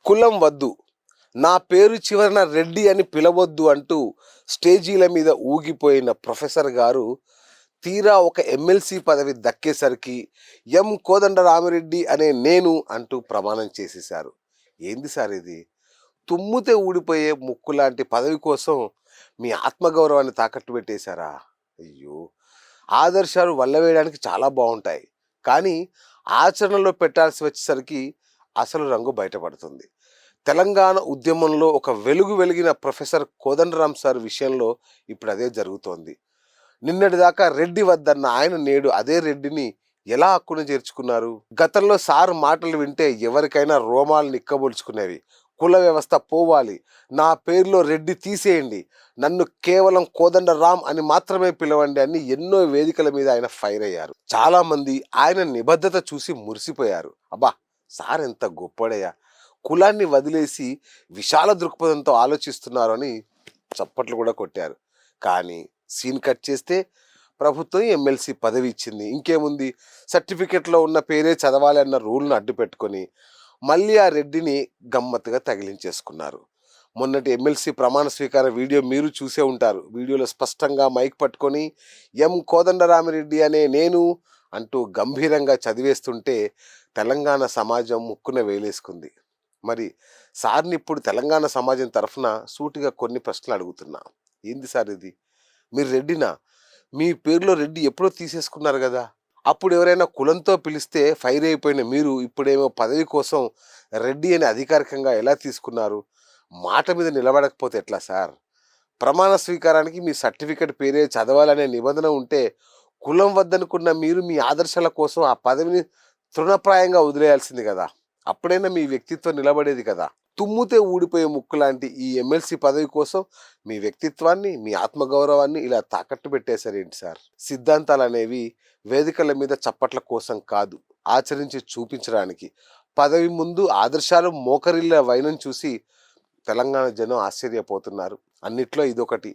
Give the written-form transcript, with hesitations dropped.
కులం వద్దు, నా పేరు చివరన రెడ్డి అని పిలవద్దు అంటూ స్టేజీల మీద ఊగిపోయిన ప్రొఫెసర్ గారు తీరా ఒక ఎమ్మెల్సీ పదవి దక్కేసరికి కోదండరామిరెడ్డి అనే నేను అంటూ ప్రమాణం చేసేశారు. ఏంది సార్ ఇది? తుమ్మితే ఊడిపోయే ముక్కు లాంటి పదవి కోసం మీ ఆత్మగౌరవాన్ని తాకట్టు పెట్టేశారా? అయ్యో! ఆదర్శాలు వల్లవేయడానికి చాలా బావుంటాయి. కానీ ఆచరణలో పెట్టాల్సి వచ్చేసరికి అసలు రంగు బయటపడుతుంది. తెలంగాణ ఉద్యమంలో ఒక వెలుగు వెలిగిన ప్రొఫెసర్ కోదండరాం సార్ విషయంలో ఇప్పుడు అదే జరుగుతోంది. నిన్నటిదాకా రెడ్డి వద్దన్న ఆయన నేడు అదే రెడ్డిని ఎలా హక్కున చేర్చుకున్నారు? గతంలో సార్ మాటలు వింటే ఎవరికైనా రోమాలు నిక్కబొడుచుకునేవి. కుల వ్యవస్థ పోవాలి, నా పేరులో రెడ్డి తీసేయండి, నన్ను కేవలం కోదండరాం అని మాత్రమే పిలవండి అని ఎన్నో వేదికల మీద ఆయన ఫైర్ అయ్యారు. చాలా మంది ఆయన నిబద్ధత చూసి మురిసిపోయారు. అబ్బా, సార్ ఎంత గొప్పడయ్యా, కులాన్ని వదిలేసి విశాల దృక్పథంతో ఆలోచిస్తున్నారు అని చప్పట్లు కూడా కొట్టారు. కానీ సీన్ కట్ చేస్తే ప్రభుత్వం ఎమ్మెల్సీ పదవి ఇచ్చింది. ఇంకేముంది, సర్టిఫికెట్లో ఉన్న పేరే చదవాలి అన్న రూల్ను అడ్డు పెట్టుకొని మళ్ళీ ఆ రెడ్డిని గమ్మత్తుగా తగిలించేసుకున్నారు. మొన్నటి ఎమ్మెల్సీ ప్రమాణ స్వీకార వీడియో మీరు చూసే ఉంటారు. వీడియోలో స్పష్టంగా మైక్ పట్టుకొని కోదండరామిరెడ్డి అనే నేను అంటూ గంభీరంగా చదివేస్తుంటే తెలంగాణ సమాజం ముక్కున వేలేసుకుంది. మరి సార్ని ఇప్పుడు తెలంగాణ సమాజం తరఫున సూటిగా కొన్ని ప్రశ్నలు అడుగుతున్నా. ఏంది సార్ ఇది? మీరు రెడ్డినా? మీ పేరులో రెడ్డి ఎప్పుడో తీసేసుకున్నారు కదా. అప్పుడు ఎవరైనా కులంతో పిలిస్తే ఫైర్ అయిపోయిన మీరు ఇప్పుడేమో పదవి కోసం రెడ్డి అని అధికారికంగా ఎలా తీసుకున్నారు? మాట మీద నిలబడకపోతే ఎట్లా సార్? ప్రమాణ స్వీకారానికి మీ సర్టిఫికెట్ పేరే చదవాలనే నిబంధన ఉంటే కులం వద్దనుకున్న మీరు మీ ఆదర్శాల కోసం ఆ పదవిని తృణప్రాయంగా వదిలేయాల్సింది కదా. అప్పుడైనా మీ వ్యక్తిత్వం నిలబడేది కదా. తుమ్ముతే ఊడిపోయే ముక్కు లాంటి ఈ ఎమ్మెల్సీ పదవి కోసం మీ వ్యక్తిత్వాన్ని, మీ ఆత్మగౌరవాన్ని ఇలా తాకట్టు పెట్టేశారేంటి సార్? సిద్ధాంతాలు అనేవి వేదికల మీద చప్పట్ల కోసం కాదు, ఆచరించి చూపించడానికి. పదవి ముందు ఆదర్శాలు మోకరిల్ల వైనం చూసి తెలంగాణ జనం ఆశ్చర్యపోతున్నారు. అన్నిట్లో ఇదొకటి.